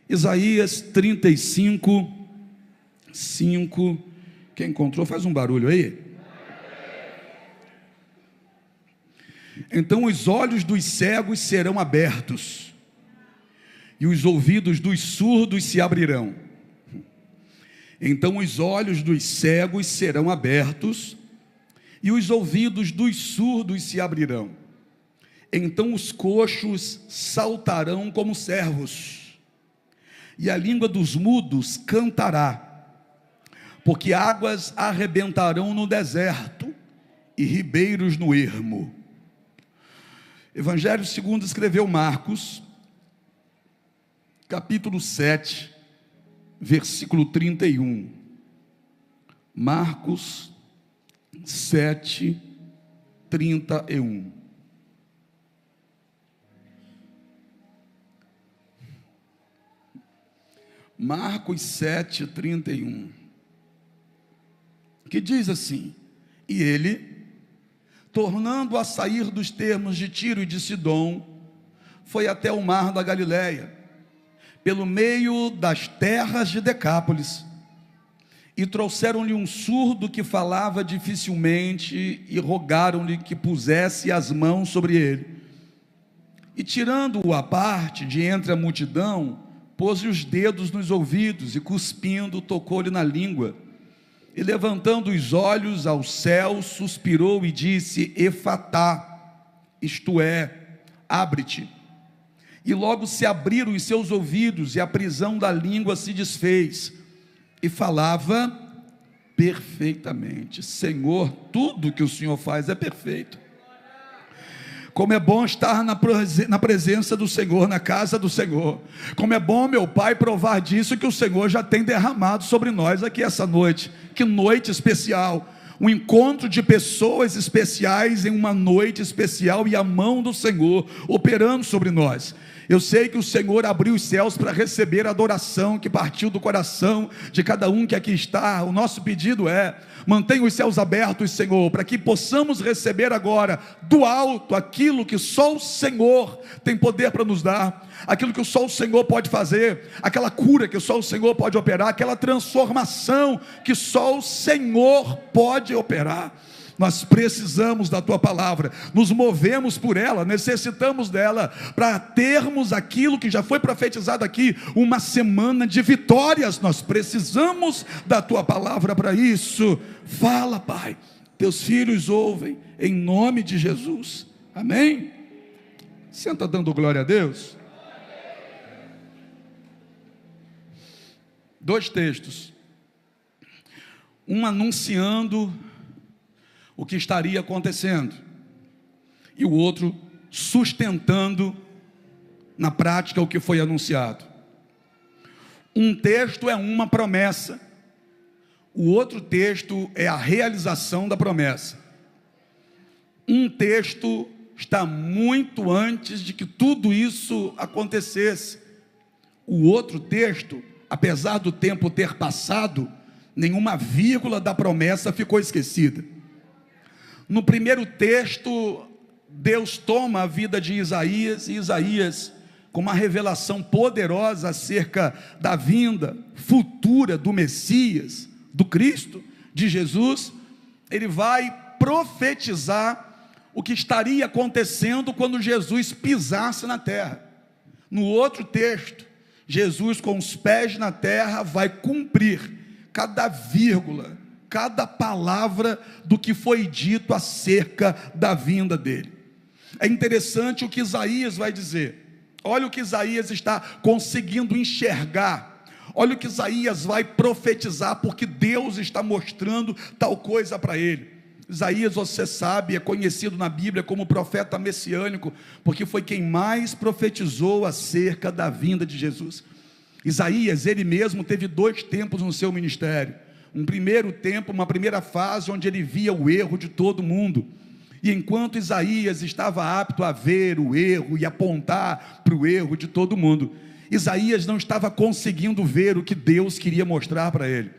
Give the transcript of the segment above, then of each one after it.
Isaías 35, 5. Quem encontrou, faz um barulho aí. Então os olhos dos cegos serão abertos, e os ouvidos dos surdos se abrirão. Então os olhos dos cegos serão abertos, e os ouvidos dos surdos se abrirão. Então os coxos saltarão como servos, e a língua dos mudos cantará, porque águas arrebentarão no deserto, e ribeiros no ermo. Evangelho segundo escreveu Marcos, capítulo 7, versículo 31. Marcos 7, 31. Marcos 7, 31. Que diz assim: e ele, tornando a sair dos termos de Tiro e de Sidom, foi até o mar da Galileia, pelo meio das terras de Decápolis, e trouxeram-lhe um surdo que falava dificilmente, e rogaram-lhe que pusesse as mãos sobre ele. E tirando-o à parte de entre a multidão, pôs-lhe os dedos nos ouvidos, e cuspindo, tocou-lhe na língua. E levantando os olhos ao céu, suspirou e disse: Efatá, isto é, abre-te. E logo se abriram os seus ouvidos, e a prisão da língua se desfez, e falava perfeitamente. Senhor, tudo que o Senhor faz é perfeito. Como é bom estar na presença do Senhor, na casa do Senhor. Como é bom, meu Pai, provar disso que o Senhor já tem derramado sobre nós aqui essa noite. Que noite especial, um encontro de pessoas especiais em uma noite especial, e a mão do Senhor operando sobre nós. Eu sei que o Senhor abriu os céus para receber a adoração que partiu do coração de cada um que aqui está. O nosso pedido é: mantenha os céus abertos, Senhor, para que possamos receber agora do alto aquilo que só o Senhor tem poder para nos dar, aquilo que só o Senhor pode fazer, aquela cura que só o Senhor pode operar, aquela transformação que só o Senhor pode operar. Nós precisamos da tua palavra, nos movemos por ela, necessitamos dela para termos aquilo que já foi profetizado aqui, uma semana de vitórias. Nós precisamos da tua palavra para isso. Fala, Pai, teus filhos ouvem, em nome de Jesus, amém? Senta dando glória a Deus. Dois textos, um anunciando o que estaria acontecendo, e o outro sustentando na prática o que foi anunciado. Um texto é uma promessa, o outro texto é a realização da promessa. Um texto está muito antes de que tudo isso acontecesse. O outro texto, apesar do tempo ter passado, nenhuma vírgula da promessa ficou esquecida. No primeiro texto, Deus toma a vida de Isaías, e Isaías, com uma revelação poderosa acerca da vinda futura do Messias, do Cristo, de Jesus, ele vai profetizar o que estaria acontecendo quando Jesus pisasse na terra. No outro texto, Jesus, com os pés na terra, vai cumprir cada vírgula, cada palavra do que foi dito acerca da vinda dele. É interessante o que Isaías vai dizer. Olha o que Isaías está conseguindo enxergar. Olha o que Isaías vai profetizar, porque Deus está mostrando tal coisa para ele. Isaías, você sabe, é conhecido na Bíblia como profeta messiânico, porque foi quem mais profetizou acerca da vinda de Jesus. Isaías, ele mesmo teve dois tempos no seu ministério. Um primeiro tempo, uma primeira fase, onde ele via o erro de todo mundo. E enquanto Isaías estava apto a ver o erro e apontar para o erro de todo mundo, Isaías não estava conseguindo ver o que Deus queria mostrar para ele.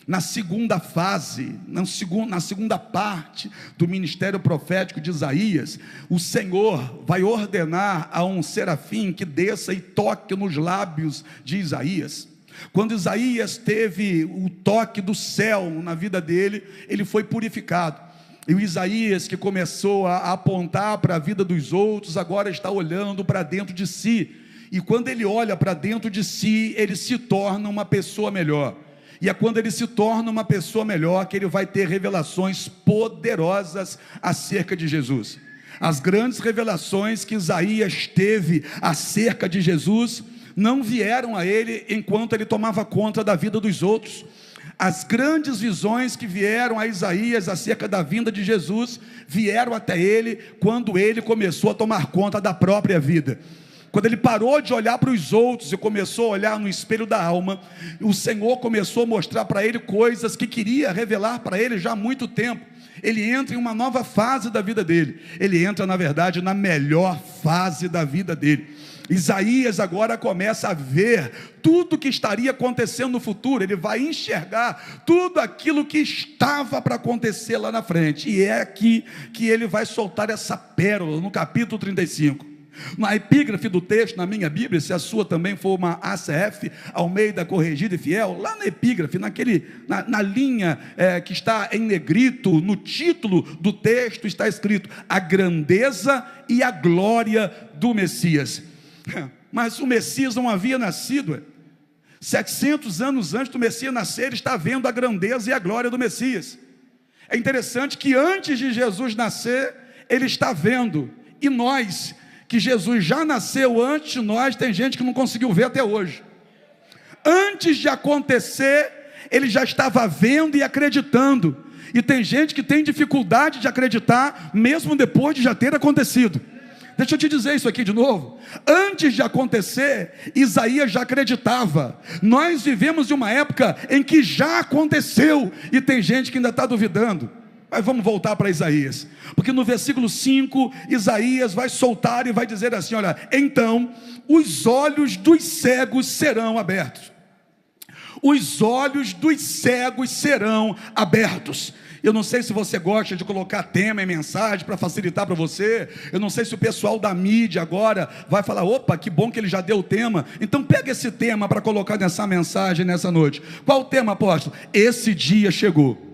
na segunda fase, na segunda parte do ministério profético de Isaías, o Senhor vai ordenar a um serafim que desça e toque nos lábios de Isaías. Quando Isaías teve o toque do céu na vida dele, ele foi purificado. E o Isaías, que começou a apontar para a vida dos outros, agora está olhando para dentro de si. E quando ele olha para dentro de si, ele se torna uma pessoa melhor. E é quando ele se torna uma pessoa melhor que ele vai ter revelações poderosas acerca de Jesus. As grandes revelações que Isaías teve acerca de Jesus não vieram a ele enquanto ele tomava conta da vida dos outros. As grandes visões que vieram a Isaías acerca da vinda de Jesus vieram até ele quando ele começou a tomar conta da própria vida. Quando ele parou de olhar para os outros e começou a olhar no espelho da alma, o Senhor começou a mostrar para ele coisas que queria revelar para ele já há muito tempo. Ele entra em uma nova fase da vida dele. Ele entra, na verdade, na melhor fase da vida dele. Isaías agora começa a ver tudo que estaria acontecendo no futuro. Ele vai enxergar tudo aquilo que estava para acontecer lá na frente. E é aqui que ele vai soltar essa pérola, no capítulo 35. Na epígrafe do texto, na minha Bíblia, se a sua também for uma ACF, Almeida Corrigida e Fiel, lá na epígrafe, na linha que está em negrito, no título do texto está escrito: a grandeza e a glória do Messias. Mas o Messias não havia nascido. 700 anos antes do Messias nascer, ele está vendo a grandeza e a glória do Messias. É interessante que antes de Jesus nascer, ele está vendo. E nós, que Jesus já nasceu antes de nós, tem gente que não conseguiu ver até hoje. Antes de acontecer, ele já estava vendo e acreditando. E tem gente que tem dificuldade de acreditar, mesmo depois de já ter acontecido. Deixa eu te dizer isso aqui de novo. Antes de acontecer, Isaías já acreditava. Nós vivemos em uma época em que já aconteceu, e tem gente que ainda está duvidando. Mas vamos voltar para Isaías, porque no versículo 5, Isaías vai soltar e vai dizer assim: olha, então os olhos dos cegos serão abertos. Os olhos dos cegos serão abertos. Eu não sei se você gosta de colocar tema em mensagem para facilitar para você. Eu não sei se o pessoal da mídia agora vai falar: opa, que bom que ele já deu o tema. Então pega esse tema para colocar nessa mensagem nessa noite. Qual o tema, apóstolo? Esse dia chegou.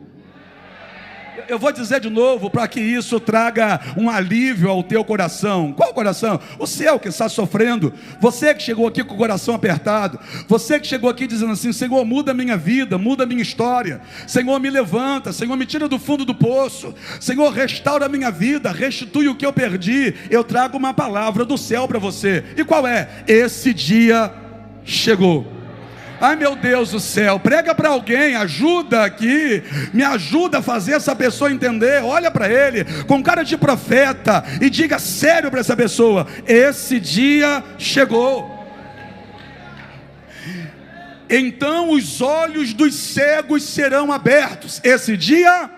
Eu vou dizer de novo para que isso traga um alívio ao teu coração. Qual coração? O seu que está sofrendo. Você que chegou aqui com o coração apertado. Você que chegou aqui dizendo assim: Senhor, muda a minha vida, muda a minha história. Senhor, me levanta. Senhor, me tira do fundo do poço. Senhor, restaura a minha vida, restitui o que eu perdi. Eu trago uma palavra do céu para você. E qual é? Esse dia chegou. Ai, meu Deus do céu, prega para alguém, ajuda aqui, me ajuda a fazer essa pessoa entender. Olha para ele com cara de profeta e diga sério para essa pessoa: esse dia chegou. Então os olhos dos cegos serão abertos. Esse dia.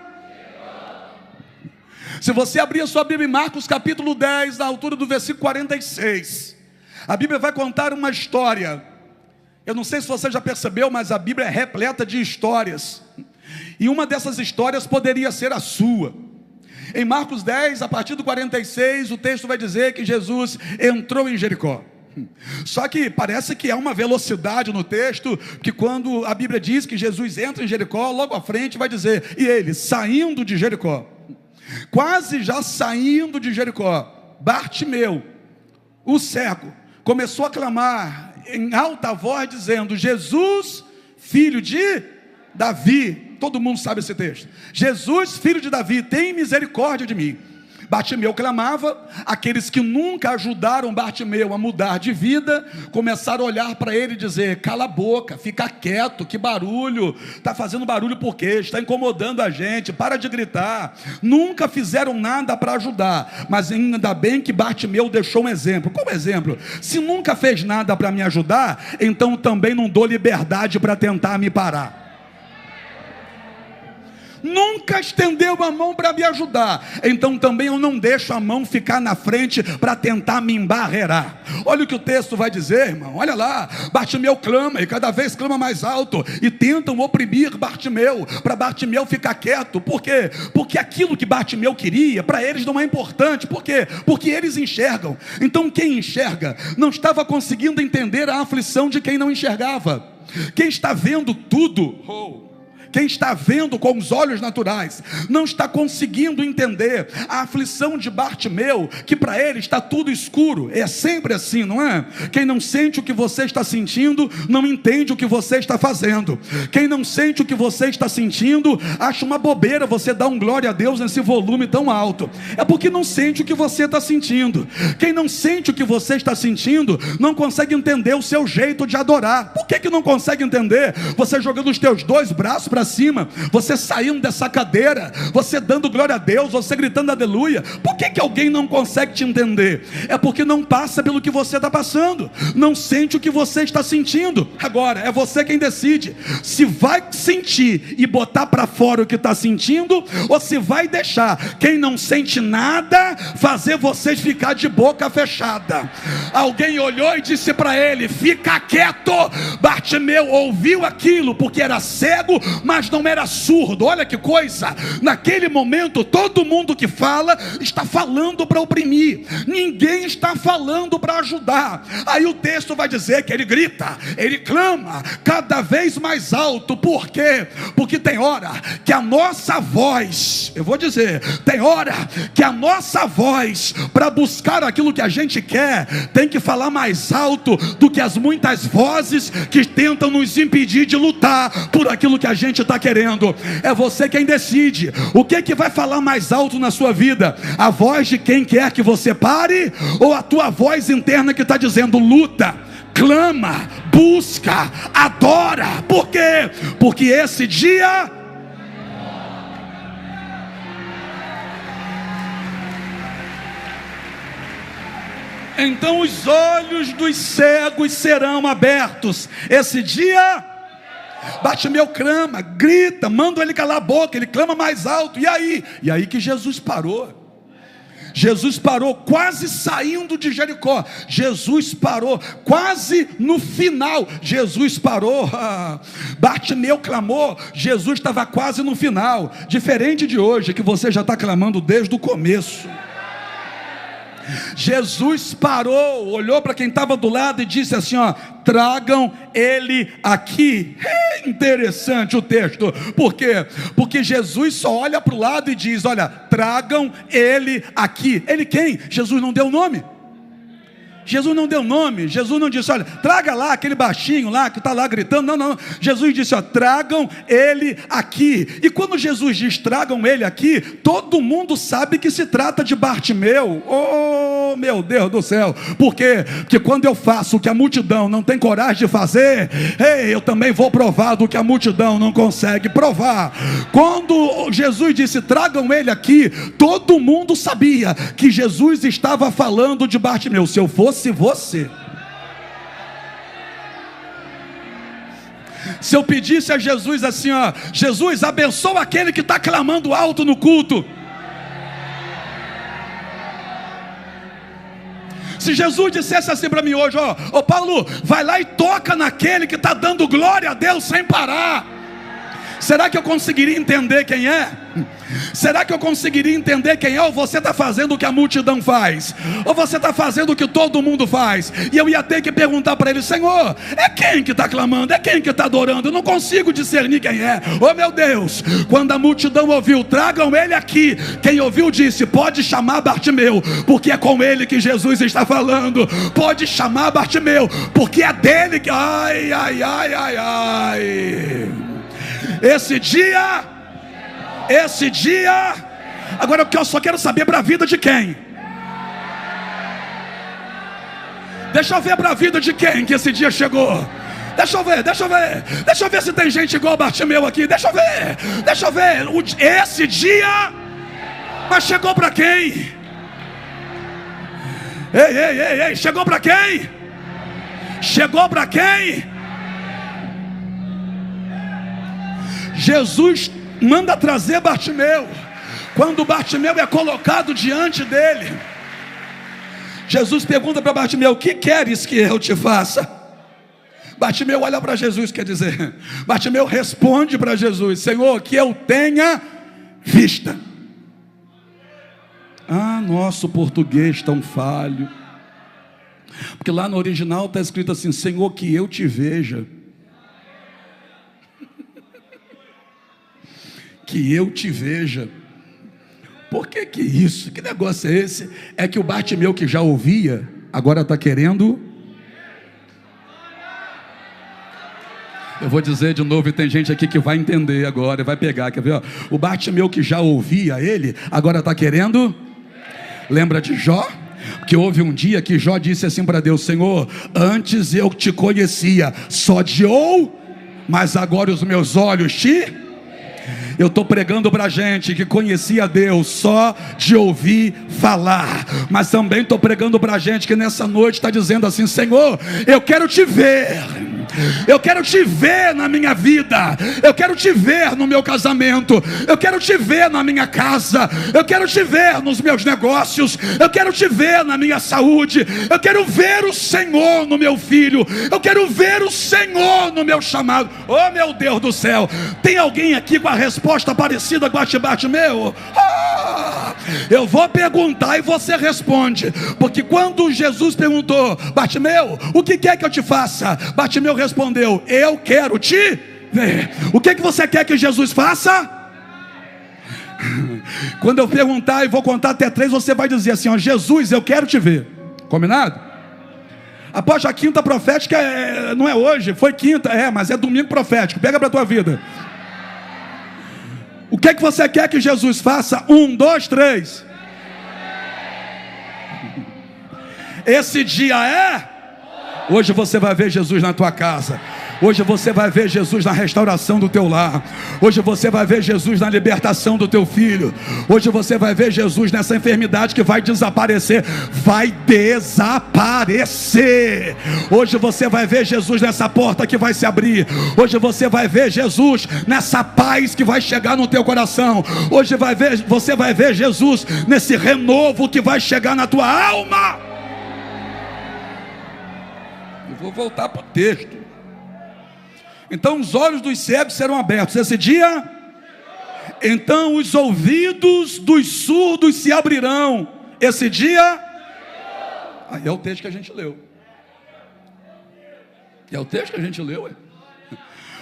Se você abrir a sua Bíblia em Marcos capítulo 10, na altura do versículo 46, a Bíblia vai contar uma história. Eu não sei se você já percebeu, mas a Bíblia é repleta de histórias. E uma dessas histórias poderia ser a sua. Em Marcos 10, a partir do 46, o texto vai dizer que Jesus entrou em Jericó. Só que parece que há uma velocidade no texto, que quando a Bíblia diz que Jesus entra em Jericó, logo à frente vai dizer: e ele, saindo de Jericó, quase já saindo de Jericó, Bartimeu, o cego, começou a clamar em alta voz dizendo: Jesus, filho de Davi. Todo mundo sabe esse texto. Jesus, filho de Davi, tem misericórdia de mim. Bartimeu clamava. Aqueles que nunca ajudaram Bartimeu a mudar de vida começaram a olhar para ele e dizer: cala a boca, fica quieto, que barulho, está fazendo barulho por quê? Está incomodando a gente, para de gritar. Nunca fizeram nada para ajudar, mas ainda bem que Bartimeu deixou um exemplo. Qual exemplo? Se nunca fez nada para me ajudar, então também não dou liberdade para tentar me parar. nunca estendeu a mão para me ajudar, então também eu não deixo a mão ficar na frente para tentar me embarrear. Olha o que o texto vai dizer, irmão, olha lá. Bartimeu clama, e cada vez clama mais alto, e tentam oprimir Bartimeu, para Bartimeu ficar quieto. Por quê? Porque aquilo que Bartimeu queria, para eles não é importante. Por quê? Porque eles enxergam. Então quem enxerga não estava conseguindo entender a aflição de quem não enxergava. Quem está vendo tudo, quem está vendo com os olhos naturais, não está conseguindo entender a aflição de Bartimeu, que para ele está tudo escuro. É sempre assim, não é? Quem não sente o que você está sentindo, não entende o que você está fazendo. Quem não sente o que você está sentindo, acha uma bobeira você dar um glória a Deus nesse volume tão alto. É porque não sente o que você está sentindo. Quem não sente o que você está sentindo, não consegue entender o seu jeito de adorar. Por que não consegue entender? Você jogando os teus dois braços para cima, você saindo dessa cadeira, você dando glória a Deus, você gritando aleluia. Por que alguém não consegue te entender? É porque não passa pelo que você está passando, não sente o que você está sentindo. Agora, é você quem decide se vai sentir e botar para fora o que está sentindo, ou se vai deixar quem não sente nada fazer vocês ficar de boca fechada. Alguém olhou e disse para ele: fica quieto. Bartimeu ouviu aquilo porque era cego, mas não era surdo. Olha que coisa, naquele momento todo mundo que fala está falando para oprimir, ninguém está falando para ajudar. Aí o texto vai dizer que ele grita, ele clama cada vez mais alto. Por quê? Porque tem hora que a nossa voz, eu vou dizer, tem hora que a nossa voz, para buscar aquilo que a gente quer, tem que falar mais alto do que as muitas vozes que tentam nos impedir de lutar por aquilo que a gente está querendo. É você quem decide o que vai falar mais alto na sua vida: a voz de quem quer que você pare, ou a tua voz interna que está dizendo luta, clama, busca, adora. Por quê? Porque esse dia então os olhos dos cegos serão abertos. Esse dia Bartimeu clama, grita, manda ele calar a boca, ele clama mais alto. E aí que Jesus parou. Jesus parou quase saindo de Jericó. Jesus parou quase no final. Jesus parou. Bartimeu clamou, Jesus estava quase no final. Diferente de hoje, que você já está clamando desde o começo. Jesus parou, olhou para quem estava do lado e disse assim: ó, tragam ele aqui. É interessante o texto. Por quê? Porque Jesus só olha para o lado e diz: olha, tragam ele aqui. Ele quem? Jesus não deu nome. Jesus não deu nome. Jesus não disse: olha, traga lá aquele baixinho lá que está lá gritando. Não. Jesus disse: ó, tragam ele aqui. E quando Jesus diz tragam ele aqui, todo mundo sabe que se trata de Bartimeu. Oh, meu Deus do céu. Por quê? Porque quando eu faço o que a multidão não tem coragem de fazer, eu também vou provar do que a multidão não consegue provar. Quando Jesus disse tragam ele aqui, todo mundo sabia que Jesus estava falando de Bartimeu. Se eu fosse você, se eu pedisse a Jesus assim, ó, Jesus, abençoa aquele que está clamando alto no culto. Se Jesus dissesse assim para mim hoje, ó, Paulo, vai lá e toca naquele que está dando glória a Deus sem parar, será que eu conseguiria entender quem é? Será que eu conseguiria entender quem é? Ou você está fazendo o que a multidão faz, ou você está fazendo o que todo mundo faz? E eu ia ter que perguntar para ele: Senhor, é quem que está clamando? É quem que está adorando? Eu não consigo discernir quem é. Oh meu Deus, quando a multidão ouviu, tragam ele aqui, quem ouviu disse: pode chamar Bartimeu, porque é com ele que Jesus está falando. Pode chamar Bartimeu, porque é dele que... Ai. Esse dia, agora eu só quero saber para a vida de quem? Deixa eu ver para a vida de quem que esse dia chegou. Deixa eu ver se tem gente igual Bartimeu aqui. Deixa eu ver. Esse dia, mas chegou para quem? Ei, chegou para quem? Chegou para quem? Jesus Manda trazer Bartimeu. Quando Bartimeu é colocado diante dele, Jesus pergunta para Bartimeu: o que queres que eu te faça? Bartimeu olha para Jesus, quer dizer, Bartimeu responde para Jesus: Senhor, que eu tenha vista. Ah, nosso português tão falho, porque lá no original está escrito assim: Senhor, que eu te veja. Que eu te veja. Por que isso? Que negócio é esse? É que o Bartimeu, que já ouvia, agora está querendo. Eu vou dizer de novo, e tem gente aqui que vai entender agora, vai pegar, quer ver? Ó? O Bartimeu, que já ouvia ele, agora está querendo. Lembra de Jó? Que houve um dia que Jó disse assim para Deus: Senhor, antes eu te conhecia só de mas agora os meus olhos te... Eu estou pregando para gente que conhecia Deus só de ouvir falar, mas também estou pregando para gente que nessa noite está dizendo assim: Senhor, eu quero te ver. Eu quero te ver na minha vida. Eu quero te ver no meu casamento. Eu quero te ver na minha casa. Eu quero te ver nos meus negócios. Eu quero te ver na minha saúde. Eu quero ver o Senhor no meu filho. Eu quero ver o Senhor no meu chamado. Oh, meu Deus do céu. Tem alguém aqui com a resposta parecida com a de Bartimeu? Eu vou perguntar e você responde. Porque quando Jesus perguntou: Bartimeu, o que quer que eu te faça? Bartimeu respondeu: eu quero te ver. O que você quer que Jesus faça? Quando eu perguntar e vou contar até 3, você vai dizer assim: ó, Jesus, eu quero te ver. Combinado? Após a quinta profética, não é hoje, foi quinta, mas é domingo profético. Pega para a tua vida. O que você quer que Jesus faça? 1, 2, 3. Esse dia é... Hoje você vai ver Jesus na tua casa. Hoje você vai ver Jesus na restauração do teu lar. Hoje você vai ver Jesus na libertação do teu filho. Hoje você vai ver Jesus nessa enfermidade que vai desaparecer. Vai desaparecer. Hoje você vai ver Jesus nessa porta que vai se abrir. Hoje você vai ver Jesus nessa paz que vai chegar no teu coração. Hoje você vai ver Jesus nesse renovo que vai chegar na tua alma. Eu vou voltar para o texto. Então os olhos dos cegos serão abertos esse dia. Então os ouvidos dos surdos se abrirão esse dia. Aí é o texto que a gente leu. É o texto que a gente leu,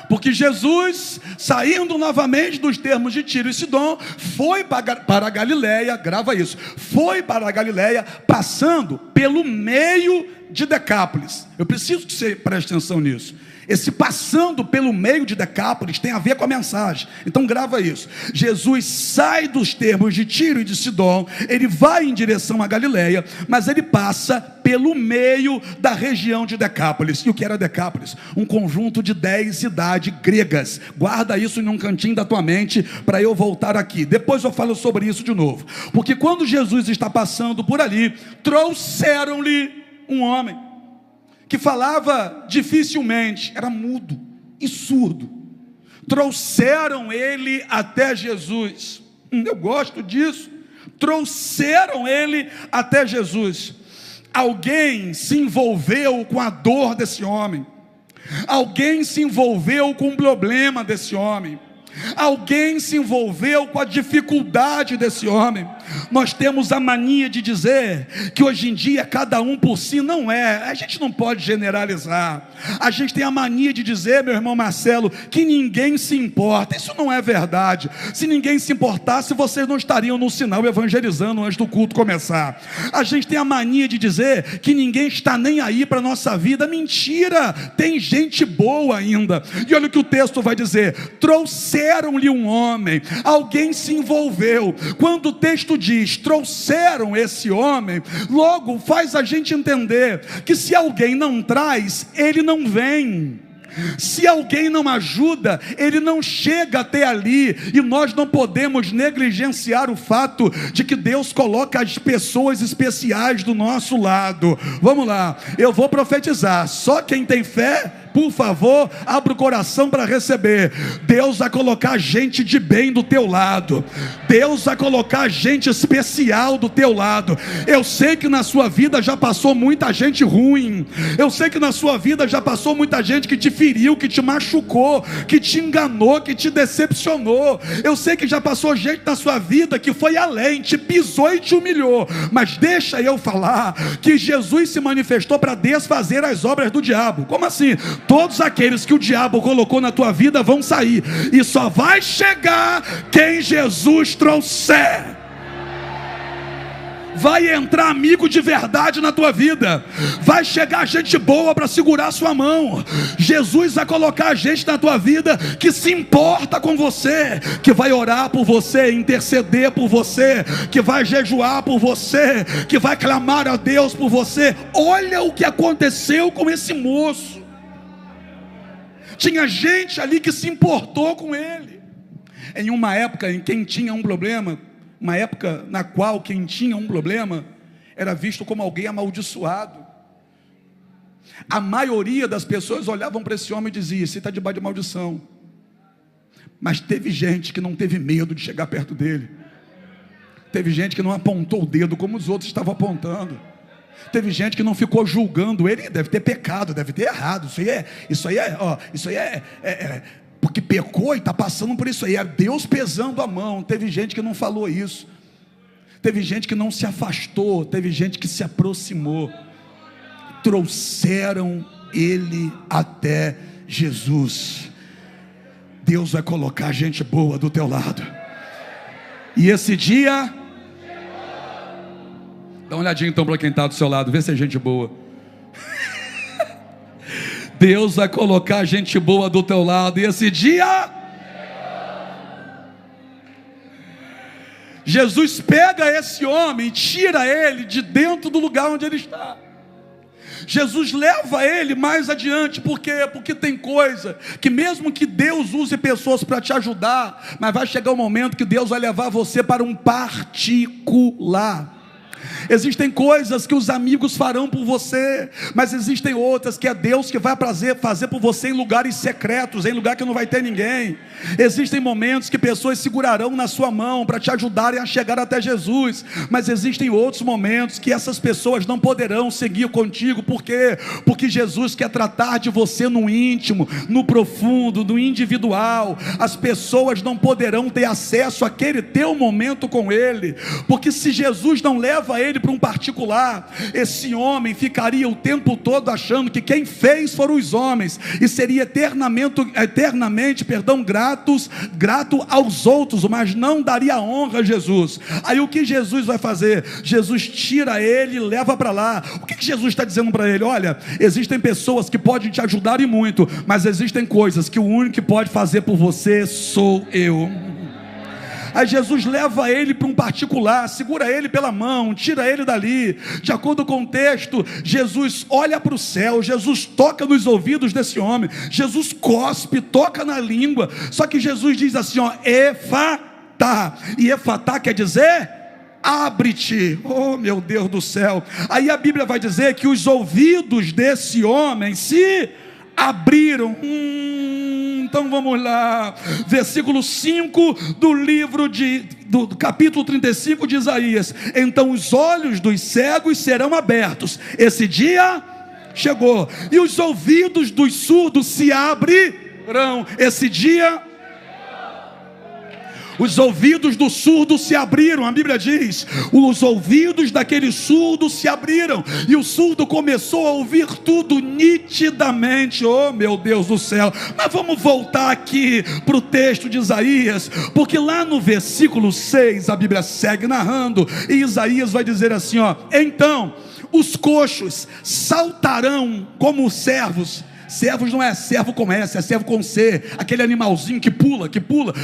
Porque Jesus, saindo novamente dos termos de Tiro e Sidom, foi para a Galileia. Grava isso. Foi para a Galileia, passando pelo meio de Decápolis. Eu preciso que você preste atenção nisso. Esse passando pelo meio de Decápolis tem a ver com a mensagem. Então grava isso. Jesus sai dos termos de Tiro e de Sidom. Ele vai em direção à Galileia, mas ele passa pelo meio da região de Decápolis. E o que era Decápolis? Um conjunto de 10 cidades gregas. Guarda isso em um cantinho da tua mente para eu voltar aqui. Depois eu falo sobre isso de novo. Porque quando Jesus está passando por ali, trouxeram-lhe um homem que falava dificilmente, era mudo e surdo. Trouxeram ele até Jesus. Eu gosto disso. Trouxeram ele até Jesus. Alguém se envolveu com a dor desse homem. Alguém se envolveu com o problema desse homem. Alguém se envolveu com a dificuldade desse homem. Nós temos a mania de dizer que hoje em dia cada um por si. Não é, a gente não pode generalizar. A gente tem a mania de dizer, meu irmão Marcelo, que ninguém se importa. Isso não é verdade. Se ninguém se importasse, vocês não estariam no sinal evangelizando antes do culto começar. A gente tem a mania de dizer que ninguém está nem aí para a nossa vida. Mentira, tem gente boa ainda. E olha o que o texto vai dizer: trouxeram-lhe um homem. Alguém se envolveu. Quando o texto diz trouxeram esse homem, logo faz a gente entender que se alguém não traz, ele não vem. Se alguém não ajuda, ele não chega até ali. E nós não podemos negligenciar o fato de que Deus coloca as pessoas especiais do nosso lado. Vamos lá, eu vou profetizar. Só quem tem fé Por favor, abra o coração para receber. Deus vai colocar gente de bem do teu lado. Deus vai colocar gente especial do teu lado. Eu sei que na sua vida já passou muita gente ruim. Eu sei que na sua vida já passou muita gente que te feriu, que te machucou, que te enganou, que te decepcionou. Eu sei que já passou gente na sua vida que foi além, te pisou e te humilhou. Mas deixa eu falar que Jesus se manifestou para desfazer as obras do diabo. Como assim? Todos aqueles que o diabo colocou na tua vida vão sair, e só vai chegar quem Jesus trouxer. Vai entrar amigo de verdade na tua vida. Vai chegar gente boa para segurar sua mão. Jesus vai colocar gente na tua vida que se importa com você, que vai orar por você, interceder por você, que vai jejuar por você, que vai clamar a Deus por você. Olha o que aconteceu com esse moço. Tinha gente ali que se importou com ele. Em uma época em quem tinha um problema, uma época na qual quem tinha um problema era visto como alguém amaldiçoado. A maioria das pessoas olhavam para esse homem e dizia: você está debaixo de maldição. Mas teve gente que não teve medo de chegar perto dele. Teve gente que não apontou o dedo como os outros estavam apontando. Teve gente que não ficou julgando ele. Deve ter pecado, deve ter errado. Isso aí é porque pecou e está passando por isso aí. É Deus pesando a mão. Teve gente que não falou isso. Teve gente que não se afastou. Teve gente que se aproximou. Trouxeram ele até Jesus. Deus vai colocar gente boa do teu lado. E esse dia... Dá uma olhadinha então para quem está do seu lado, vê se é gente boa. Deus vai colocar gente boa do teu lado. E esse dia, Jesus pega esse homem e tira ele de dentro do lugar onde ele está. Jesus leva ele mais adiante. Por quê? Porque tem coisa que mesmo que Deus use pessoas para te ajudar, mas vai chegar um momento que Deus vai levar você para um particular. Existem coisas que os amigos farão por você, mas existem outras que é Deus que vai fazer por você em lugares secretos, em lugar que não vai ter ninguém. Existem momentos que pessoas segurarão na sua mão para te ajudarem a chegar até Jesus, mas existem outros momentos que essas pessoas não poderão seguir contigo. Por quê? Porque Jesus quer tratar de você no íntimo, no profundo, no individual. As pessoas não poderão ter acesso àquele teu momento com Ele, porque se Jesus não leva ele para um particular, esse homem ficaria o tempo todo achando que quem fez foram os homens, e seria eternamente grato aos outros, mas não daria honra a Jesus. Aí o que Jesus vai fazer? Jesus tira ele e leva para lá. O que Jesus está dizendo para ele? Olha, existem pessoas que podem te ajudar e muito, mas existem coisas que o único que pode fazer por você sou eu. Aí Jesus leva ele para um particular, segura ele pela mão, tira ele dali. De acordo com o texto, Jesus olha para o céu, Jesus toca nos ouvidos desse homem, Jesus cospe, toca na língua. Só que Jesus diz assim, Efatá, e Efatá quer dizer abre-te. Oh meu Deus do céu. Aí a Bíblia vai dizer que os ouvidos desse homem se abriram. Então vamos lá, versículo 5 do livro do capítulo 35 de Isaías. Então os olhos dos cegos serão abertos. Esse dia chegou, e os ouvidos dos surdos se abrirão. Esse dia os ouvidos do surdo se abriram. A Bíblia diz, os ouvidos daquele surdo se abriram, e o surdo começou a ouvir tudo nitidamente. Oh meu Deus do céu. Mas vamos voltar aqui para o texto de Isaías, porque lá no versículo 6 a Bíblia segue narrando, e Isaías vai dizer assim, então os coxos saltarão como os servos. Servos não é servo com S, é servo com C. Aquele animalzinho que pula,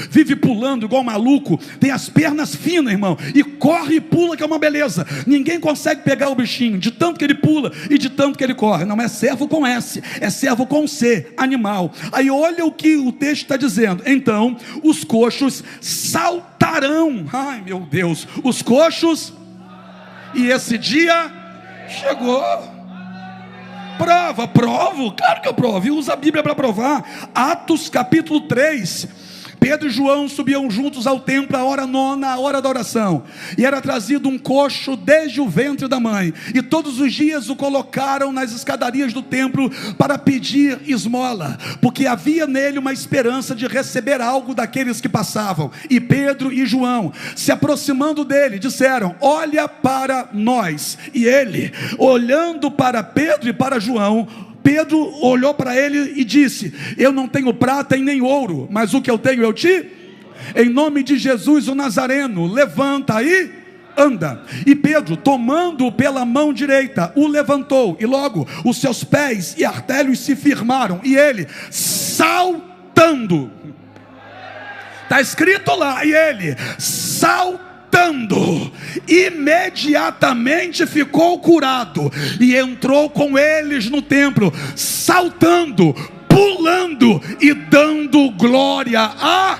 vive pulando igual maluco. Tem as pernas finas, irmão, e corre e pula, que é uma beleza. Ninguém consegue pegar o bichinho, de tanto que ele pula e de tanto que ele corre. Não é servo com S, é servo com C, animal. Aí olha o que o texto está dizendo. Então os coxos saltarão. Ai meu Deus, os coxos. E esse dia chegou. Prova, provo, claro que eu provo, e usa a Bíblia para provar. Atos capítulo 3, Pedro e João subiam juntos ao templo à hora nona, a hora da oração, e era trazido um coxo desde o ventre da mãe, e todos os dias o colocaram nas escadarias do templo para pedir esmola, porque havia nele uma esperança de receber algo daqueles que passavam. E Pedro e João, se aproximando dele, disseram: olha para nós. E ele, olhando para Pedro e para João, Pedro olhou para ele e disse: eu não tenho prata e nem ouro, mas o que eu tenho eu te... em nome de Jesus o Nazareno, levanta aí, anda. E Pedro, tomando-o pela mão direita, o levantou, e logo os seus pés e artérios se firmaram, e ele, saltando, está escrito lá, e ele, saltando, imediatamente ficou curado, e entrou com eles no templo, saltando, pulando e dando glória a...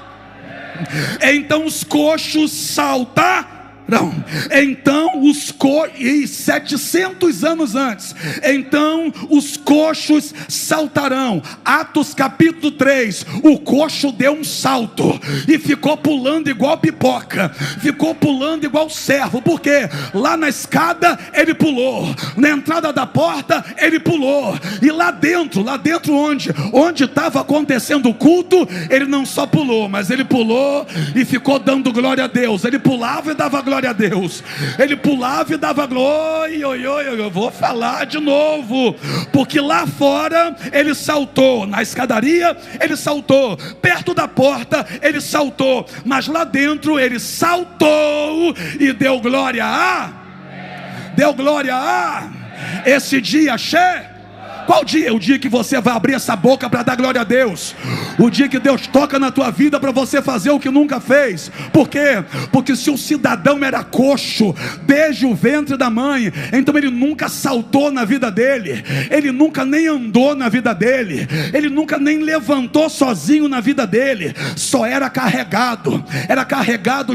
Então os coxos saltaram. Então os e 700 anos antes, então os coxos saltarão. Atos capítulo 3, o coxo deu um salto e ficou pulando igual pipoca, ficou pulando igual servo, porque lá na escada ele pulou, na entrada da porta ele pulou, e lá dentro onde estava acontecendo o culto, ele não só pulou, mas ele pulou e ficou dando glória a Deus. Ele pulava e dava glória a Deus, ele pulava e dava glória. Eu vou falar de novo, porque lá fora ele saltou, na escadaria ele saltou, perto da porta ele saltou, mas lá dentro ele saltou e deu glória a... deu glória a... esse dia cheio. Qual dia? O dia que você vai abrir essa boca para dar glória a Deus. O dia que Deus toca na tua vida para você fazer o que nunca fez. Por quê? Porque se o cidadão era coxo desde o ventre da mãe, então ele nunca saltou na vida dele, ele nunca nem andou na vida dele, ele nunca nem levantou sozinho na vida dele, só era carregado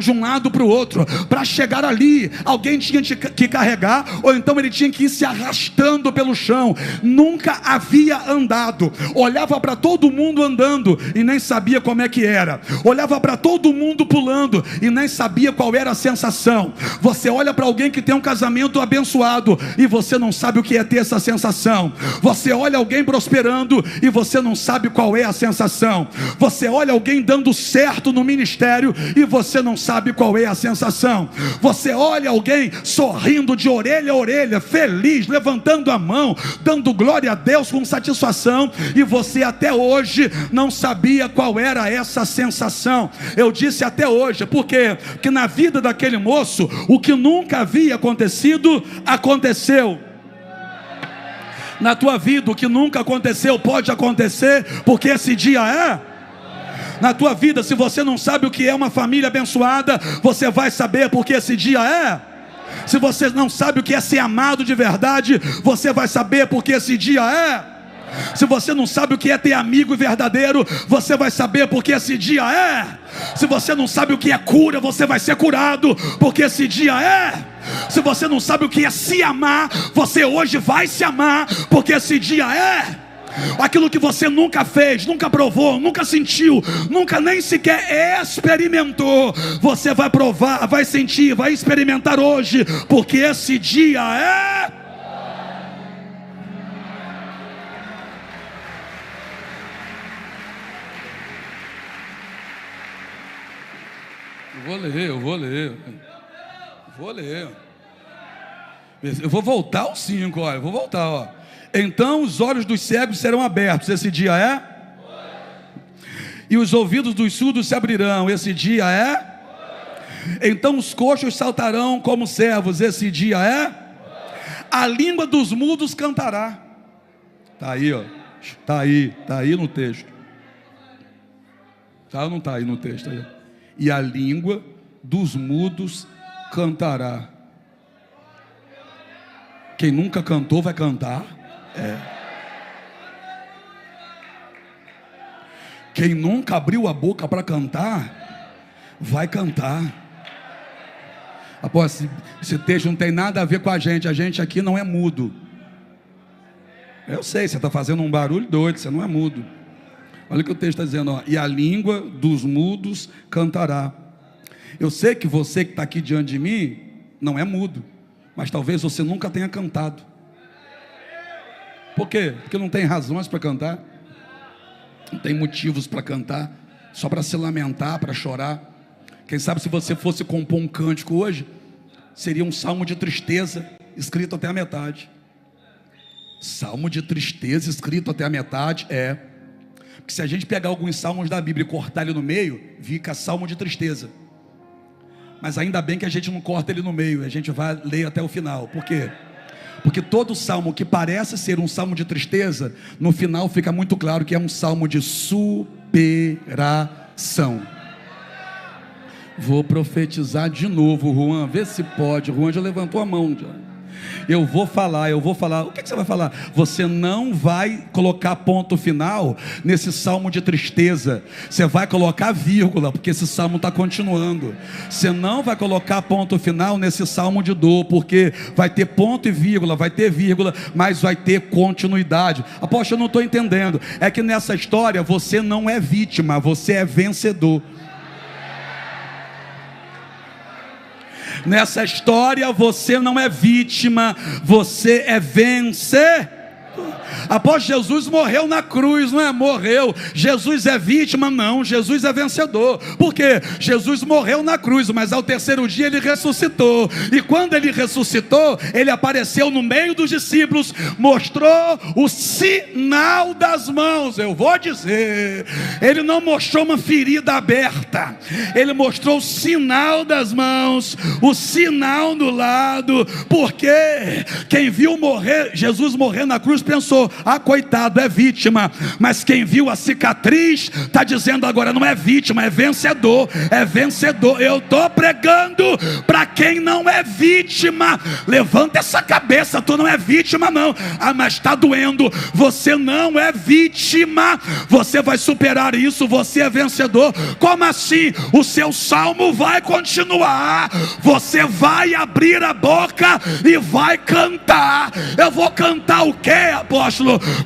de um lado para o outro. Para chegar ali, alguém tinha que carregar, ou então ele tinha que ir se arrastando pelo chão. Nunca havia andado, olhava para todo mundo andando e nem sabia como é que era, olhava para todo mundo pulando e nem sabia qual era a sensação. Você olha para alguém que tem um casamento abençoado e você não sabe o que é ter essa sensação. Você olha alguém prosperando e você não sabe qual é a sensação. Você olha alguém dando certo no ministério e você não sabe qual é a sensação. Você olha alguém sorrindo de orelha a orelha, feliz, levantando a mão, dando glória a Deus com satisfação, e você até hoje não sabia qual era essa sensação. Eu disse até hoje, porque na vida daquele moço, o que nunca havia acontecido, aconteceu. Na tua vida, o que nunca aconteceu, pode acontecer, porque esse dia é... Na tua vida, se você não sabe o que é uma família abençoada, você vai saber, porque esse dia é... Se você não sabe o que é ser amado de verdade, você vai saber, porque esse dia é... Se você não sabe o que é ter amigo verdadeiro, você vai saber, porque esse dia é... Se você não sabe o que é cura, você vai ser curado, porque esse dia é... Se você não sabe o que é se amar, você hoje vai se amar, porque esse dia é... Aquilo que você nunca fez, nunca provou, nunca sentiu, nunca nem sequer experimentou, você vai provar, vai sentir, vai experimentar hoje, porque esse dia é... Eu vou ler. Eu vou voltar aos 5, olha, vou voltar, ó. Então os olhos dos cegos serão abertos, esse dia é? E os ouvidos dos surdos se abrirão, esse dia é? Então os coxos saltarão como servos, esse dia é? A língua dos mudos cantará. Está aí, ó. Está aí no texto. Tá ou não está aí no texto? Aí. E a língua dos mudos cantará. Quem nunca cantou vai cantar. Quem nunca abriu a boca para cantar, vai cantar. Após esse texto não tem nada a ver com a gente aqui não é mudo. Eu sei, você está fazendo um barulho doido, você não é mudo. Olha o que o texto está dizendo, ó. E a língua dos mudos cantará. Eu sei que você que está aqui diante de mim não é mudo, mas talvez você nunca tenha cantado. Por quê? Porque não tem razões para cantar, não tem motivos para cantar, só para se lamentar, para chorar. Quem sabe se você fosse compor um cântico hoje, seria um salmo de tristeza, escrito até a metade. Salmo de tristeza escrito até a metade, porque se a gente pegar alguns salmos da Bíblia e cortar ele no meio, fica salmo de tristeza. Mas ainda bem que a gente não corta ele no meio, a gente vai ler até o final. Por quê? Porque todo salmo que parece ser um salmo de tristeza, no final fica muito claro que é um salmo de superação. Vou profetizar de novo, Juan, vê se pode. Juan já levantou a mão já. Eu vou falar. O que você vai falar? Você não vai colocar ponto final nesse salmo de tristeza. Você vai colocar vírgula, porque esse salmo está continuando. Você não vai colocar ponto final nesse salmo de dor, porque vai ter ponto e vírgula, vai ter vírgula, mas vai ter continuidade. Apóstolo, eu não estou entendendo. É que nessa história você não é vítima, você é vencedor. Nessa história você não é vítima, você é vencedor. Após Jesus morreu na cruz, não é? Morreu. Jesus é vítima? Não, Jesus é vencedor. Por quê? Jesus morreu na cruz, mas ao terceiro dia ele ressuscitou. E quando ele ressuscitou, ele apareceu no meio dos discípulos, mostrou o sinal das mãos. Eu vou dizer, ele não mostrou uma ferida aberta, ele mostrou o sinal das mãos, o sinal do lado. Porque quem viu Jesus morrer na cruz pensou: ah, coitado, é vítima. Mas quem viu a cicatriz está dizendo agora: não é vítima, é vencedor. É vencedor. Eu estou pregando para quem não é vítima. Levanta essa cabeça, tu não é vítima não. Ah, mas está doendo. Você não é vítima, você vai superar isso, você é vencedor. Como assim? O seu salmo vai continuar. Você vai abrir a boca e vai cantar. Eu vou cantar o que, apóstolo?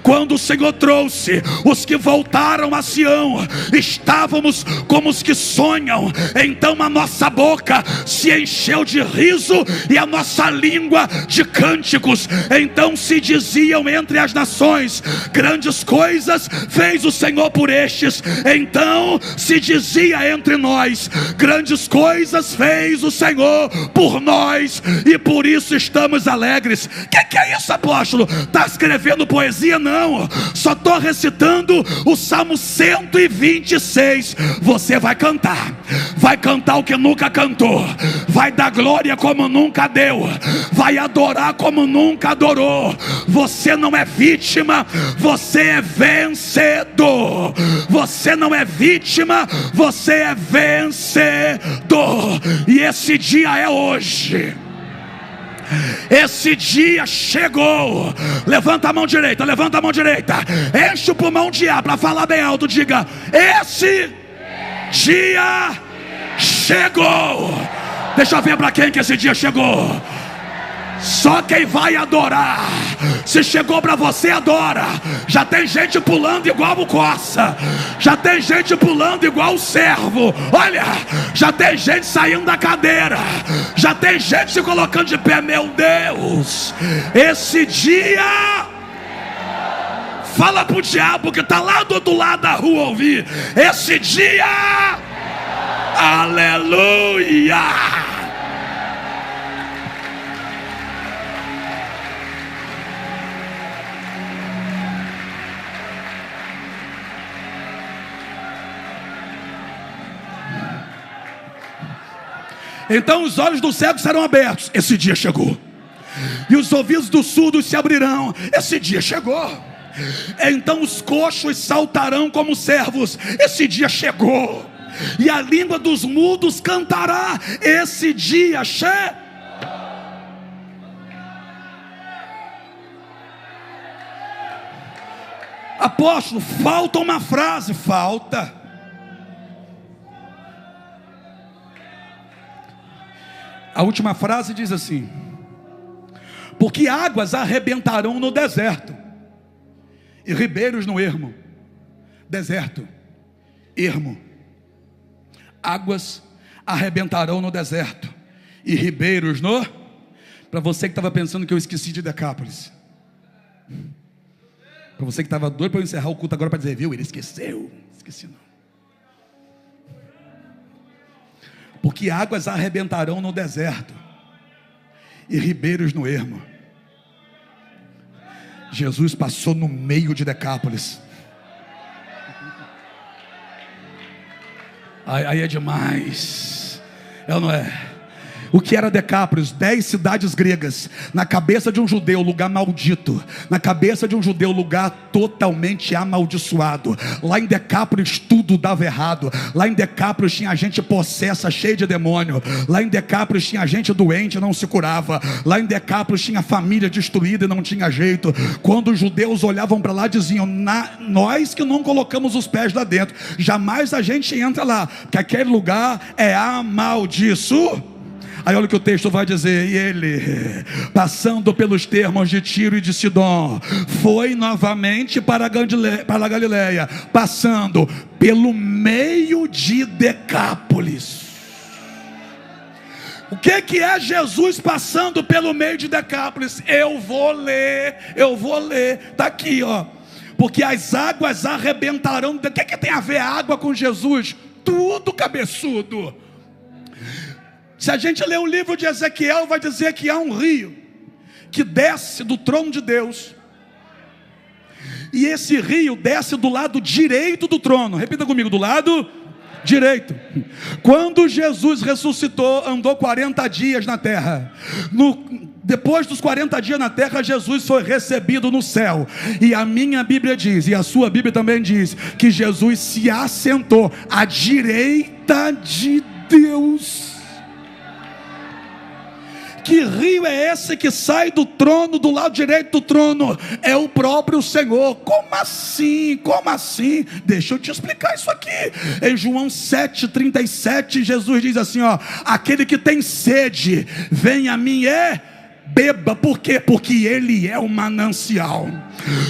Quando o Senhor trouxe os que voltaram a Sião, estávamos como os que sonham. Então a nossa boca se encheu de riso e a nossa língua de cânticos. Então se diziam entre as nações: grandes coisas fez o Senhor por estes. Então se dizia entre nós: grandes coisas fez o Senhor por nós, e por isso estamos alegres. Que é isso, apóstolo? Está escrevendo poesia? Não, só estou recitando o Salmo 126. Você vai cantar o que nunca cantou, vai dar glória como nunca deu, vai adorar como nunca adorou. Você não é vítima, você é vencedor. Você não é vítima, você é vencedor. E esse dia é hoje. Esse dia chegou. Levanta a mão direita, levanta a mão direita, enche o pulmão de ar para falar bem alto. Diga: esse dia chegou. Deixa eu ver para quem que esse dia chegou. Só quem vai adorar. Se chegou para você, adora. Já tem gente pulando igual o Coça, já tem gente pulando igual o servo. Olha, já tem gente saindo da cadeira, já tem gente se colocando de pé. Meu Deus, esse dia, fala pro diabo que está lá do outro lado da rua ouvir. Esse dia, aleluia. Então os olhos dos cegos serão abertos. Esse dia chegou. E os ouvidos dos surdos se abrirão. Esse dia chegou. Então os coxos saltarão como servos. Esse dia chegou. E a língua dos mudos cantará. Esse dia chegou. Apóstolo, falta uma frase. Falta. A última frase diz assim: porque águas arrebentarão no deserto e ribeiros no ermo. Deserto, ermo. Águas arrebentarão no deserto e ribeiros no... Para você que estava pensando que eu esqueci de Decápolis, para você que estava doido para eu encerrar o culto agora para dizer, viu, ele esqueceu. Esqueci não. Porque águas arrebentarão no deserto e ribeiros no ermo. Jesus passou no meio de Decápolis. Aí é demais. É ou não é? O que era Decápolis? 10 cidades gregas. Na cabeça de um judeu, lugar maldito. Na cabeça de um judeu, lugar totalmente amaldiçoado. Lá em Decápolis tudo dava errado. Lá em Decápolis tinha gente possessa, cheia de demônio. Lá em Decápolis tinha gente doente, não se curava. Lá em Decápolis tinha família destruída e não tinha jeito. Quando os judeus olhavam para lá, diziam, nós que não colocamos os pés lá dentro, jamais a gente entra lá, porque aquele lugar é amaldiçoado. Aí olha o que o texto vai dizer. E ele, passando pelos termos de Tiro e de Sidom, foi novamente para a Galileia, passando pelo meio de Decápolis. O que é Jesus passando pelo meio de Decápolis? Eu vou ler, está aqui ó. Porque as águas arrebentarão. O que tem a ver a água com Jesus? Tudo, cabeçudo. Se a gente ler o livro de Ezequiel, vai dizer que há um rio que desce do trono de Deus, e esse rio desce do lado direito do trono. Repita comigo, do lado direito. Quando Jesus ressuscitou, andou 40 dias na terra. Depois dos 40 dias na terra, Jesus foi recebido no céu. E a minha Bíblia diz, e a sua Bíblia também diz, que Jesus se assentou à direita de Deus. Que rio é esse que sai do trono, do lado direito do trono? É o próprio Senhor. Como assim? Como assim? Deixa eu te explicar isso aqui. Em João 7,37, Jesus diz assim, ó: aquele que tem sede, vem a mim e beba. Por quê? Porque ele é o manancial.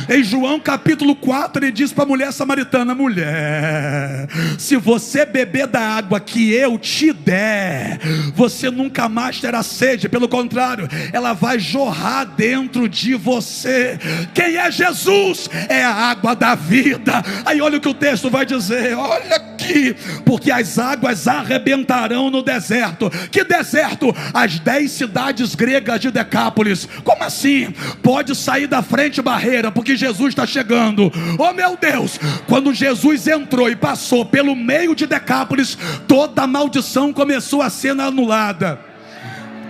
Em João capítulo 4, ele diz para a mulher samaritana: mulher, se você beber da água que eu te der, você nunca mais terá sede. Pelo contrário, ela vai jorrar dentro de você. Quem é Jesus? É a água da vida. Aí olha o que o texto vai dizer, olha aqui: porque as águas arrebentarão no deserto. Que deserto? As 10 cidades gregas de Decápolis. Como assim? Pode sair da frente barreira, porque Jesus está chegando. Oh meu Deus, quando Jesus entrou e passou pelo meio de Decápolis, toda a maldição começou a ser anulada.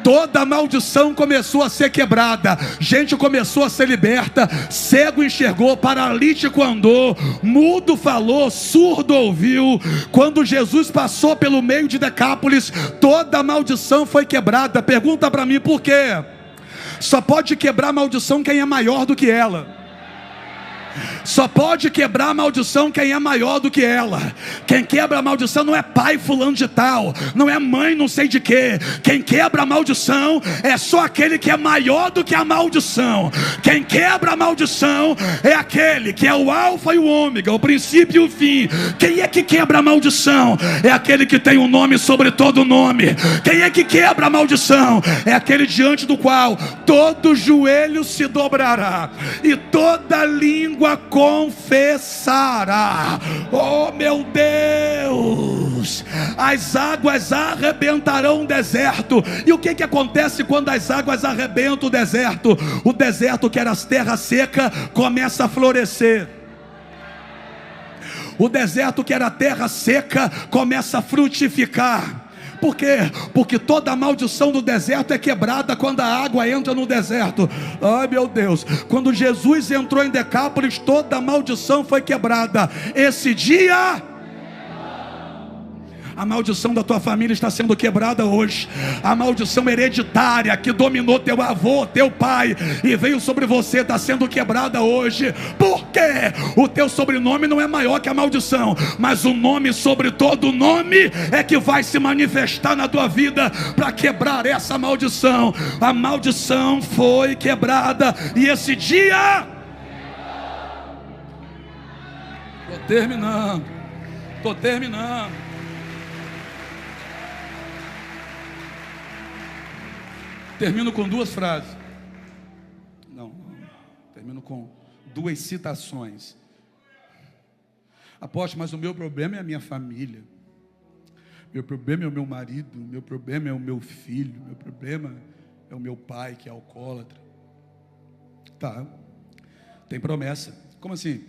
Toda a maldição começou a ser quebrada. Gente começou a ser liberta. Cego enxergou, paralítico andou, mudo falou, surdo ouviu. Quando Jesus passou pelo meio de Decápolis, toda a maldição foi quebrada. Pergunta para mim por quê? Só pode quebrar a maldição quem é maior do que ela. Só pode quebrar a maldição quem é maior do que ela. Quem quebra a maldição não é pai fulano de tal, não é mãe não sei de quê. Quem quebra a maldição é só aquele que é maior do que a maldição. Quem quebra a maldição é aquele que é o alfa e o ômega, o princípio e o fim. Quem é que quebra a maldição? É aquele que tem um nome sobre todo nome. Quem é que quebra a maldição? É aquele diante do qual todo joelho se dobrará e toda língua confessará. Oh meu Deus, as águas arrebentarão o deserto. E o que acontece quando as águas arrebentam o deserto? O deserto, que era terra seca, começa a florescer. O deserto, que era terra seca, começa a frutificar. Por quê? Porque toda a maldição do deserto é quebrada quando a água entra no deserto. Ai meu Deus, quando Jesus entrou em Decápolis, toda a maldição foi quebrada. Esse dia, a maldição da tua família está sendo quebrada hoje. A maldição hereditária que dominou teu avô, teu pai e veio sobre você, está sendo quebrada hoje. Por quê? O teu sobrenome não é maior que a maldição, mas o nome sobre todo nome é que vai se manifestar na tua vida para quebrar essa maldição. A maldição foi quebrada e esse dia... terminando. Estou terminando. Termino com duas frases. Não, termino com duas citações. Apóstolo, mas o meu problema é a minha família. Meu problema é o meu marido. Meu problema é o meu filho. Meu problema é o meu pai que é alcoólatra. Tá, tem promessa. Como assim?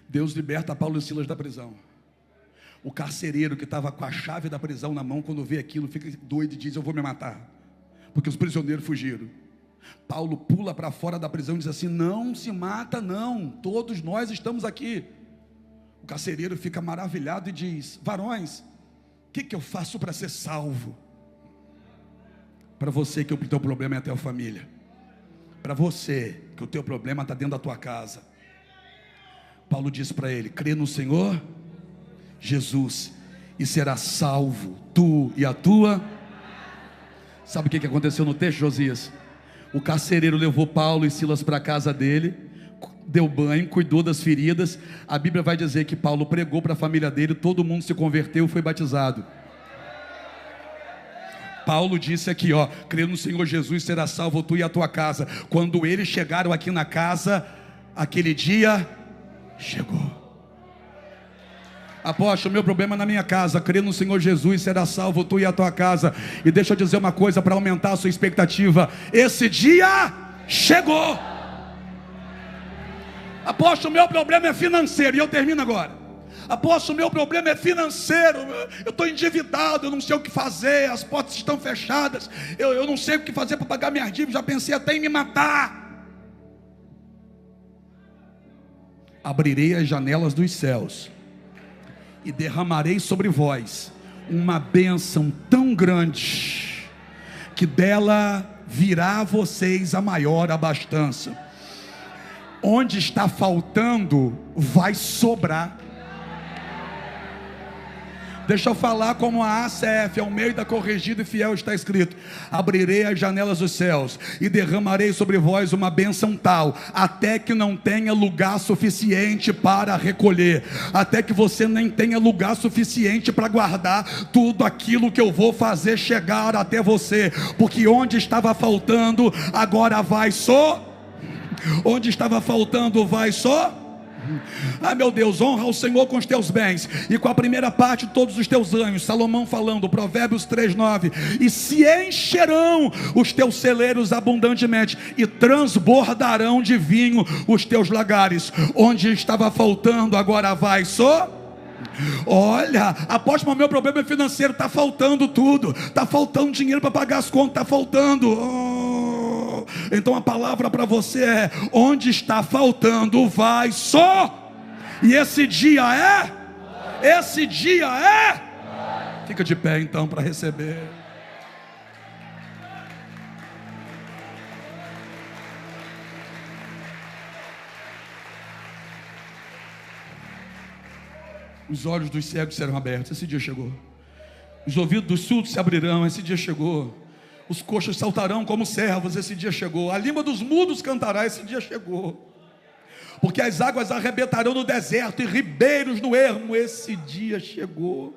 Deus liberta Paulo e Silas da prisão. O carcereiro que estava com a chave da prisão na mão, quando vê aquilo, fica doido e diz: eu vou me matar, porque os prisioneiros fugiram. Paulo pula para fora da prisão e diz assim: não se mata não, todos nós estamos aqui. O carcereiro fica maravilhado e diz: varões, o que eu faço para ser salvo? Para você que o teu problema é a tua família, para você que o teu problema está dentro da tua casa, Paulo disse para ele: crê no Senhor Jesus e será salvo tu e a tua. Sabe o que aconteceu no texto, Josias? O carcereiro levou Paulo e Silas para a casa dele, deu banho, cuidou das feridas. A Bíblia vai dizer que Paulo pregou para a família dele, todo mundo se converteu e foi batizado. Paulo disse aqui, ó: crê no Senhor Jesus, será salvo tu e a tua casa. Quando eles chegaram aqui na casa, aquele dia chegou. Apóstolo, meu problema é na minha casa. Crê no Senhor Jesus, será salvo tu e a tua casa. E deixa eu dizer uma coisa para aumentar a sua expectativa: esse dia chegou. Apóstolo, meu problema é financeiro. E eu termino agora. Apóstolo, meu problema é financeiro. Eu estou endividado, eu não sei o que fazer, as portas estão fechadas, eu não sei o que fazer para pagar minhas dívidas, já pensei até em me matar. Abrirei as janelas dos céus e derramarei sobre vós uma bênção tão grande, que dela virá a vocês a maior abastança. Onde está faltando, vai sobrar. Deixa eu falar como a ACF, Almeida Corrigida e Fiel, está escrito: abrirei as janelas dos céus e derramarei sobre vós uma bênção tal, até que não tenha lugar suficiente para recolher, até que você nem tenha lugar suficiente para guardar tudo aquilo que eu vou fazer chegar até você, porque onde estava faltando, agora vai onde estava faltando, vai Ah, meu Deus, honra o Senhor com os teus bens e com a primeira parte de todos os teus anos. Salomão falando, Provérbios 3:9: e se encherão os teus celeiros abundantemente, e transbordarão de vinho os teus lagares. Onde estava faltando, agora vai Olha, apóstolo, meu problema é financeiro, está faltando tudo, está faltando dinheiro para pagar as contas, está faltando. Então a palavra para você é: onde está faltando, vai E esse dia Fica de pé então para receber. Os olhos dos cegos serão abertos, esse dia chegou. Os ouvidos dos surdos se abrirão, esse dia chegou. Os coxos saltarão como servos, esse dia chegou. A língua dos mudos cantará, esse dia chegou. Porque as águas arrebentarão no deserto e ribeiros no ermo, esse dia chegou.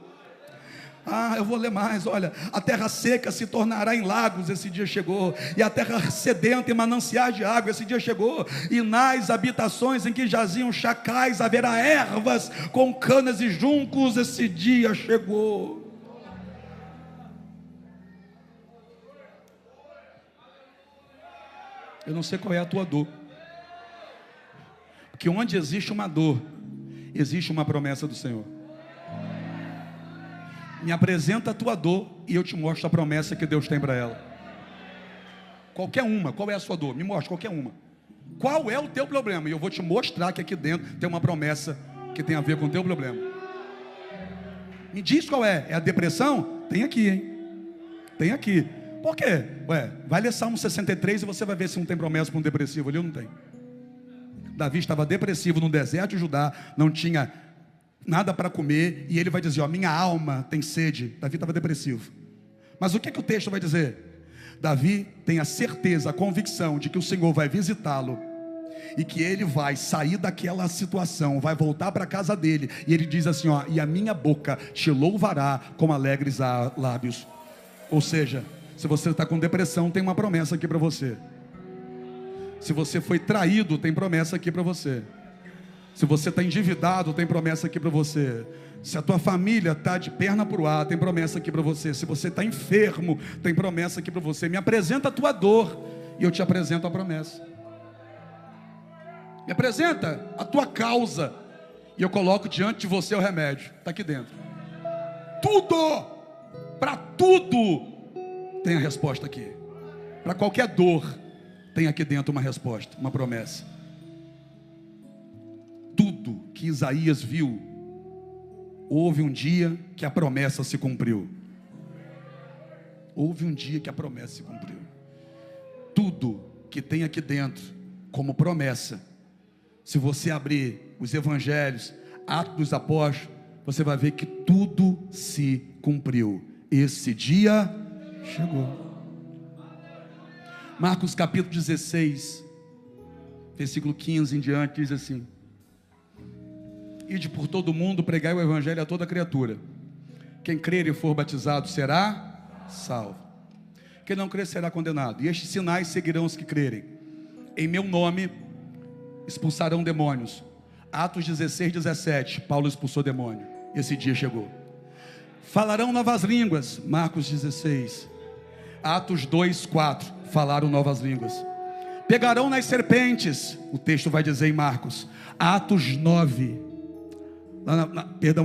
Eu vou ler mais, olha: a terra seca se tornará em lagos, esse dia chegou. E a terra sedenta em mananciais de água, esse dia chegou. E nas habitações em que jaziam chacais haverá ervas com canas e juncos, esse dia chegou. Eu não sei qual é a tua dor, porque onde existe uma dor, existe uma promessa do Senhor. Me apresenta a tua dor e eu te mostro a promessa que Deus tem para ela. Qualquer uma. Qual é a sua dor? Me mostra qualquer uma. Qual é o teu problema? E eu vou te mostrar que aqui dentro tem uma promessa que tem a ver com o teu problema. Me diz qual é. É a depressão? Tem aqui, hein? Tem aqui. Por quê? Vai ler Salmo 63 e você vai ver se não tem promessa para um depressivo ali ou não tem. Davi estava depressivo no deserto de Judá, não tinha nada para comer, e ele vai dizer: minha alma tem sede. Davi estava depressivo. Mas o que o texto vai dizer? Davi tem a certeza, a convicção de que o Senhor vai visitá-lo e que ele vai sair daquela situação, vai voltar para a casa dele, e ele diz assim, ó, e a minha boca te louvará com alegres lábios. Ou seja, se você está com depressão, tem uma promessa aqui para você. Se você foi traído, tem promessa aqui para você. Se você está endividado, tem promessa aqui para você. Se a tua família está de perna para o ar, tem promessa aqui para você. Se você está enfermo, tem promessa aqui para você. Me apresenta a tua dor e eu te apresento a promessa. Me apresenta a tua causa e eu coloco diante de você o remédio. Está aqui dentro. Tudo, para tudo tem a resposta aqui. Para qualquer dor tem aqui dentro uma resposta, uma promessa. Tudo que Isaías viu, houve um dia que a promessa se cumpriu. Houve um dia que a promessa se cumpriu. Tudo que tem aqui dentro como promessa, se você abrir os evangelhos, Atos dos Apóstolos, você vai ver que tudo se cumpriu. Esse dia chegou. Marcos capítulo 16, versículo 15 em diante, diz assim: ide por todo o mundo, pregai o evangelho a toda criatura. Quem crer e for batizado será salvo. Quem não crer será condenado. E estes sinais seguirão os que crerem. Em meu nome expulsarão demônios. Atos 16, 17, Paulo expulsou demônio. Esse dia chegou. Falarão novas línguas. Marcos 16. Atos 2, 4, falaram novas línguas. Pegarão nas serpentes. O texto vai dizer em Marcos. Atos 9.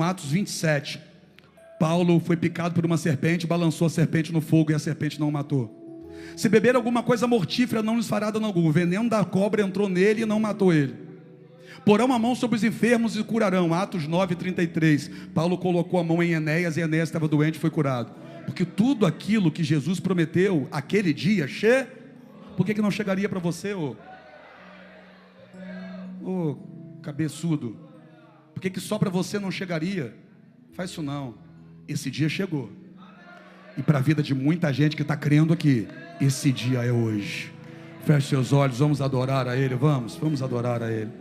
Atos 27, Paulo foi picado por uma serpente, balançou a serpente no fogo e a serpente não o matou. Se beber alguma coisa mortífera, não lhes fará dano algum. O veneno da cobra entrou nele e não matou ele. Porão a mão sobre os enfermos e curarão. Atos 9, 33, Paulo colocou a mão em Enéas e Enéas estava doente e foi curado. Porque tudo aquilo que Jesus prometeu aquele dia, por que não chegaria para você, ô cabeçudo? Por que só para você não chegaria? Faz isso não. Esse dia chegou. E para a vida de muita gente que está crendo aqui, esse dia é hoje. Feche seus olhos, vamos adorar a Ele. Vamos adorar a Ele.